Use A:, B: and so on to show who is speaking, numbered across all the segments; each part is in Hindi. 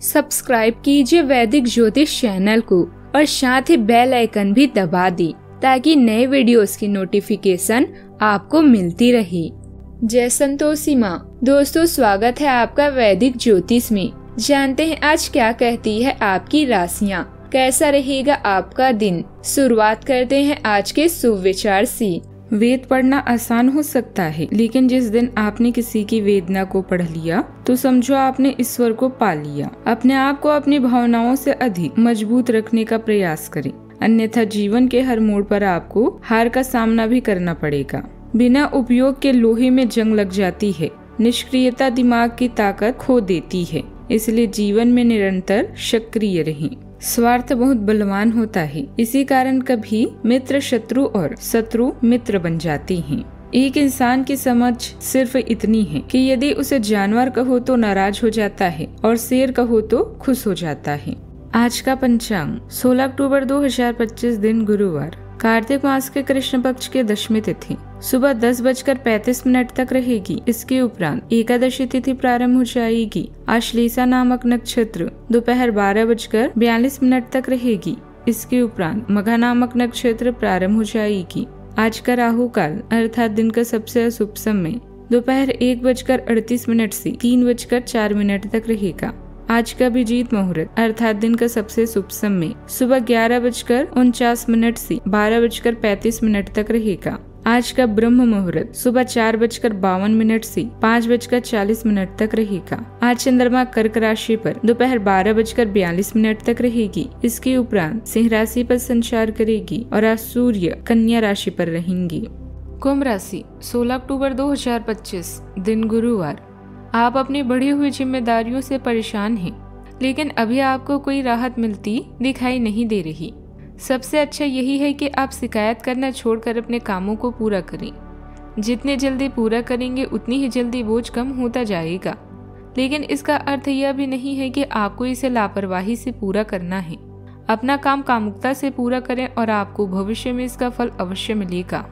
A: सब्सक्राइब कीजिए वैदिक ज्योतिष चैनल को और साथ ही बेल आइकन भी दबा दी ताकि नए वीडियोस की नोटिफिकेशन आपको मिलती रहे। जय संतोषी माँ। दोस्तों, स्वागत है आपका वैदिक ज्योतिष में। जानते हैं आज क्या कहती है आपकी राशियाँ, कैसा रहेगा आपका दिन। शुरुआत करते हैं आज के शुभ विचार से।
B: वेद पढ़ना आसान हो सकता है, लेकिन जिस दिन आपने किसी की वेदना को पढ़ लिया तो समझो आपने ईश्वर को पा लिया। अपने आप को अपनी भावनाओं से अधिक मजबूत रखने का प्रयास करें, अन्यथा जीवन के हर मोड़ पर आपको हार का सामना भी करना पड़ेगा। बिना उपयोग के लोहे में जंग लग जाती है। निष्क्रियता दिमाग की ताकत खो देती है, इसलिए जीवन में निरंतर सक्रिय रहें। स्वार्थ बहुत बलवान होता है, इसी कारण कभी मित्र शत्रु और शत्रु मित्र बन जाती हैं। एक इंसान की समझ सिर्फ इतनी है कि यदि उसे जानवर कहो तो नाराज हो जाता है और शेर कहो तो खुश हो जाता है। आज का पंचांग 16 अक्टूबर 2025 दिन गुरुवार, कार्तिक मास के कृष्ण पक्ष के दशमी तिथि सुबह 10:35 तक रहेगी। इसके उपरांत एकादशी तिथि प्रारंभ हो जाएगी। आश्लेषा नामक नक्षत्र दोपहर 12:42 तक रहेगी। इसके उपरांत मघा नामक नक्षत्र प्रारंभ हो जाएगी। आज का राहु काल अर्थात दिन का सबसे अशुभ समय दोपहर 1:38 से 3:04 तक रहेगा। आज का अभिजीत मुहूर्त अर्थात दिन का सबसे शुभ समय सुबह 11:49 से 12:35 तक रहेगा। आज का ब्रह्म मुहूर्त सुबह 4:52 से 5:40 तक रहेगा। आज चंद्रमा कर्क राशि पर दोपहर 12:42 तक रहेगी। इसके उपरांत सिंह राशि पर संचार करेगी और आज सूर्य कन्या राशि पर रहेंगी।
A: कुंभ राशि 16 अक्टूबर 2025 दिन गुरुवार। आप अपनी बढ़ी हुई जिम्मेदारियों से परेशान हैं, लेकिन अभी आपको कोई राहत मिलती दिखाई नहीं दे रही। सबसे अच्छा यही है कि आप शिकायत करना छोड़कर अपने कामों को पूरा करें। जितने जल्दी पूरा करेंगे उतनी ही जल्दी बोझ कम होता जाएगा, लेकिन इसका अर्थ यह भी नहीं है कि आपको इसे लापरवाही से पूरा करना है। अपना काम कामुकता से पूरा करें और आपको भविष्य में इसका फल अवश्य मिलेगा।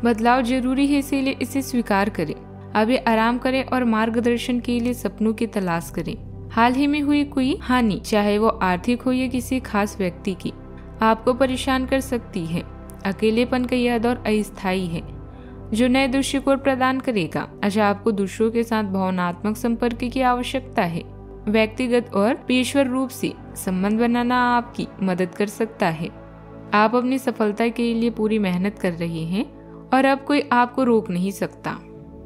A: बदलाव जरूरी है, इसीलिए इसे स्वीकार करें। अभी आराम करें और मार्गदर्शन के लिए सपनों की तलाश करें। हाल ही में हुई कोई हानि, चाहे वो आर्थिक हो या किसी खास व्यक्ति की, आपको परेशान कर सकती है। अकेलेपन का यह दौर अस्थायी है, जो नए दृष्टिकोण प्रदान करेगा। आज आपको दूसरों के साथ भावनात्मक संपर्क की आवश्यकता है। व्यक्तिगत और पेशेवर रूप से संबंध बनाना आपकी मदद कर सकता है। आप अपनी सफलता के लिए पूरी मेहनत कर रहे हैं और अब कोई आपको रोक नहीं सकता।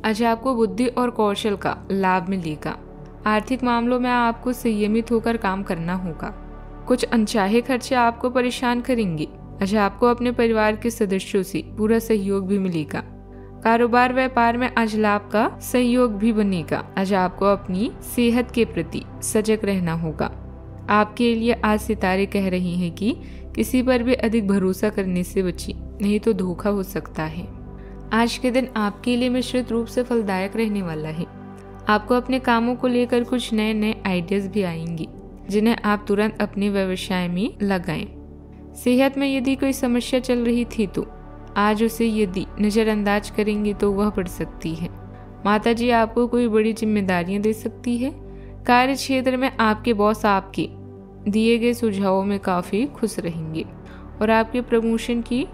A: आज आपको बुद्धि और कौशल का लाभ मिलेगा। आर्थिक मामलों में आपको संयमित होकर काम करना होगा। कुछ अनचाहे खर्चे आपको परेशान करेंगे। आज आपको अपने परिवार के सदस्यों से पूरा सहयोग भी मिलेगा। कारोबार व्यापार में आज लाभ का सहयोग भी बनेगा। आज आपको अपनी सेहत के प्रति सजग रहना होगा। आपके लिए आज सितारे कह रही हैं कि किसी पर भी अधिक भरोसा करने से बचिए, नहीं तो धोखा हो सकता है। आज के दिन आपके लिए मिश्रित रूप से फलदायक रहने वाला है। आपको अपने कामों को लेकर कुछ नए नए आइडियाज भी आएंगी, जिन्हें आप तुरंत अपने व्यवसाय में लगाएं। सेहत में यदि कोई समस्या चल रही थी तो आज उसे यदि नजरअंदाज करेंगे तो वह बढ़ सकती है। माताजी आपको कोई बड़ी जिम्मेदारियां दे सकती है। कार्य क्षेत्र में आपके बॉस आपके दिए गए सुझावों में काफी खुश रहेंगे और आपके प्रमोशन की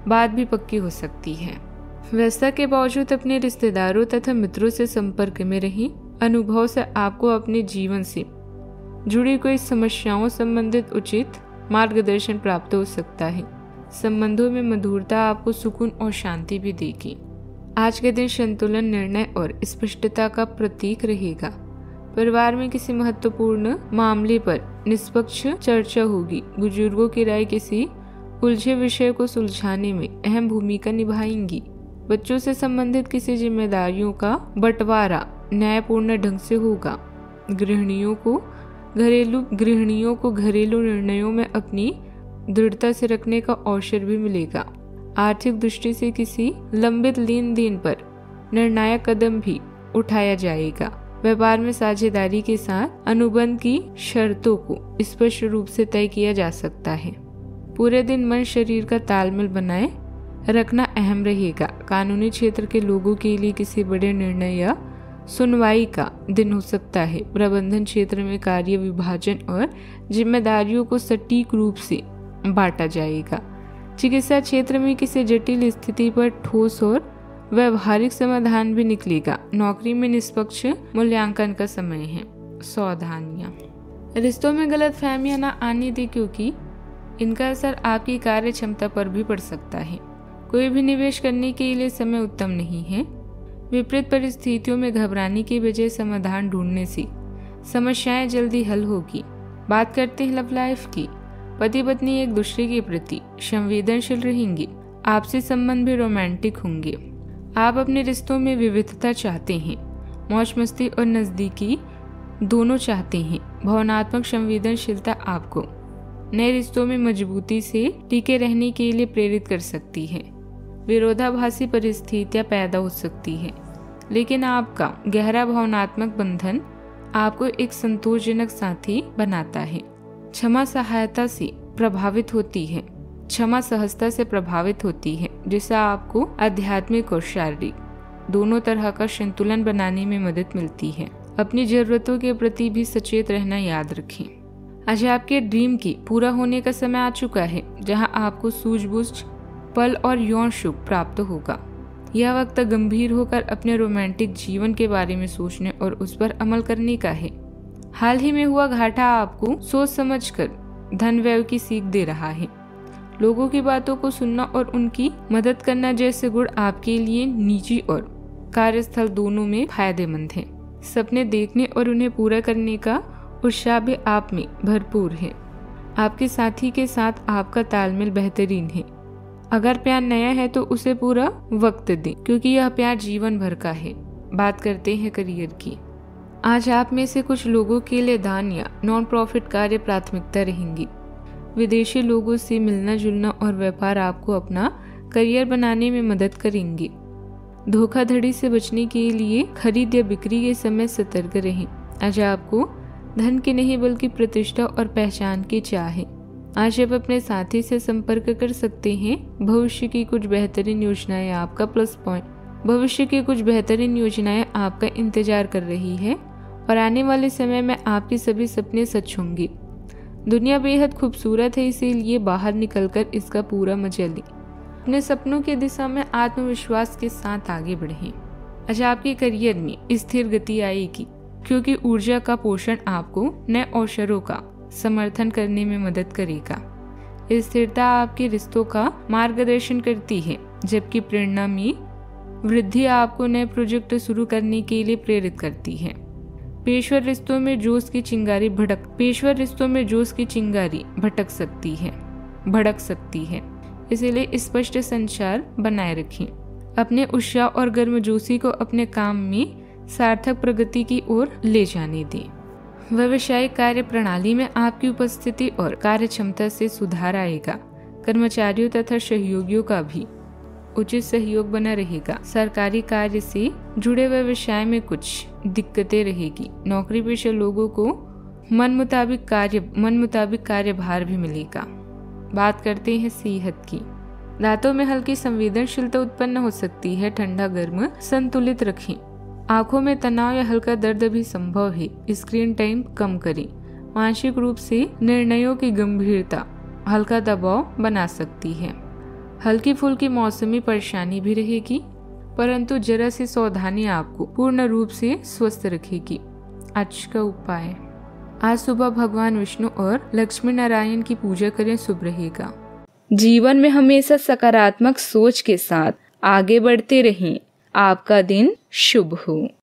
A: बात भी पक्की हो सकती है। व्यस्तता के बावजूद अपने रिश्तेदारों तथा मित्रों से संपर्क में रहें। अनुभव से आपको अपने जीवन से जुड़ी कोई समस्याओं संबंधित उचित मार्गदर्शन प्राप्त हो सकता है। संबंधों में मधुरता आपको सुकून और शांति भी देगी। आज के दिन संतुलन, निर्णय और स्पष्टता का प्रतीक रहेगा। परिवार में किसी महत्वपूर्ण मामले पर निष्पक्ष चर्चा होगी। बुजुर्गों की राय किसी उलझे विषय को सुलझाने में अहम भूमिका निभाएंगी। बच्चों से संबंधित किसी जिम्मेदारियों का बंटवारा न्यायपूर्ण ढंग से होगा। गृहिणियों को घरेलू निर्णयों में अपनी दृढ़ता से रखने का अवसर भी मिलेगा। आर्थिक दृष्टि से किसी लंबित लेन देन पर निर्णायक कदम भी उठाया जाएगा। व्यापार में साझेदारी के साथ अनुबंध की शर्तों को स्पष्ट रूप से तय किया जा सकता है। पूरे दिन मन शरीर का तालमेल बनाए रखना अहम रहेगा। कानूनी क्षेत्र के लोगों के लिए किसी बड़े निर्णय या सुनवाई का दिन हो सकता है। प्रबंधन क्षेत्र में कार्य विभाजन और जिम्मेदारियों को सटीक रूप से बांटा जाएगा। चिकित्सा क्षेत्र में किसी जटिल स्थिति पर ठोस और व्यवहारिक समाधान भी निकलेगा। नौकरी में निष्पक्ष मूल्यांकन का समय है। सावधानियां, रिश्तों में गलतफहमियां न आने दें, क्योंकि इनका असर आपकी कार्य क्षमता पर भी पड़ सकता है। कोई भी निवेश करने के लिए समय उत्तम नहीं है। विपरीत परिस्थितियों में घबराने के बजाय समाधान ढूंढने से समस्याएं जल्दी हल होगी। बात करते हैं लव लाइफ की। पति पत्नी एक दूसरे के प्रति संवेदनशील रहेंगे। आपसी संबंध भी रोमांटिक होंगे। आप अपने रिश्तों में विविधता चाहते हैं। मौज मस्ती और नजदीकी दोनों चाहते हैं। भावनात्मक संवेदनशीलता आपको नए रिश्तों में मजबूती से टिके रहने के लिए प्रेरित कर सकती है। विरोधाभासी परिस्थितियां पैदा हो सकती है, लेकिन आपका गहरा भावनात्मक बंधन आपको एक संतोषजनक साथी बनाता है। क्षमा सहायता से प्रभावित होती है। क्षमा सहजता से प्रभावित होती है, जिससे आपको आध्यात्मिक और शारीरिक दोनों तरह का संतुलन बनाने में मदद मिलती है। अपनी जरूरतों के प्रति भी सचेत रहना याद रखें। आज आपके ड्रीम की पूरा होने का समय आ चुका है, जहां आपको सूझबूझ पल और यौन सुख प्राप्त होगा। यह वक्त गंभीर होकर अपने रोमांटिक जीवन के बारे में सोचने और उस पर अमल करने का है। हाल ही में हुआ घाटा आपको सोच समझकर धन व्यय की सीख दे रहा है। लोगों की बातों को सुनना और उनकी मदद करना जैसे गुण आपके लिए निजी और कार्यस्थल दोनों में फायदेमंद हैं। सपने देखने और उन्हें पूरा करने का उत्साह भी आप में भरपूर है। आपके साथी के साथ आपका तालमेल बेहतरीन है। अगर प्यार नया है तो उसे पूरा वक्त दें, क्योंकि यह प्यार जीवन भर का है। बात करते हैं करियर की। आज आप में से कुछ लोगों के लिए दान या नॉन प्रॉफिट कार्य प्राथमिकता रहेंगी। विदेशी लोगों से मिलना जुलना और व्यापार आपको अपना करियर बनाने में मदद करेंगे। धोखाधड़ी से बचने के लिए खरीद या बिक्री के समय सतर्क रहें। आज आपको धन की नहीं बल्कि प्रतिष्ठा और पहचान की चाह है। आज आप अपने साथी से संपर्क कर सकते हैं। भविष्य की कुछ बेहतरीन योजनाएं आपका प्लस पॉइंट। भविष्य की कुछ बेहतरीन योजनाएं आपका इंतजार कर रही है और आने वाले समय में आपके सभी सपने सच होंगे। दुनिया बेहद खूबसूरत है, इसीलिए बाहर निकलकर इसका पूरा मजा लें। अपने सपनों की दिशा में आत्मविश्वास के साथ आगे बढ़ें। आज आपके करियर में स्थिर गति आएगी, क्योंकि ऊर्जा का पोषण आपको नए अवसरों का समर्थन करने में मदद करेगा। स्थिरता आपके रिश्तों का मार्गदर्शन करती है, जबकि प्रेरणा में वृद्धि आपको नए प्रोजेक्ट शुरू करने के लिए प्रेरित करती है। पेशवर रिश्तों में जोश की चिंगारी भड़क सकती है, इसलिए स्पष्ट संचार बनाए रखें। अपने उत्साह और गर्मजोशी को अपने काम में सार्थक प्रगति की ओर ले जाने दें। व्यावसायिक कार्य प्रणाली में आपकी उपस्थिति और कार्य क्षमता से सुधार आएगा। कर्मचारियों तथा सहयोगियों का भी उचित सहयोग बना रहेगा। सरकारी कार्य से जुड़े व्यवसाय में कुछ दिक्कतें रहेगी। नौकरी पेशा लोगों को मन मुताबिक कार्यभार भी मिलेगा। बात करते हैं सेहत की। दांतों में हल्की संवेदनशीलता उत्पन्न हो सकती है। ठंडा गर्म संतुलित रखें। आंखों में तनाव या हल्का दर्द भी संभव है। स्क्रीन टाइम कम करें। मानसिक रूप से निर्णयों की गंभीरता हल्का दबाव बना सकती है। हल्की फुल्की मौसमी परेशानी भी रहेगी, परंतु जरा सी सावधानी आपको पूर्ण रूप से स्वस्थ रखेगी। आज का उपाय, आज सुबह भगवान विष्णु और लक्ष्मी नारायण की पूजा करें, शुभ रहेगा।
B: जीवन में हमेशा सकारात्मक सोच के साथ आगे बढ़ते रहें। आपका दिन शुभ हो।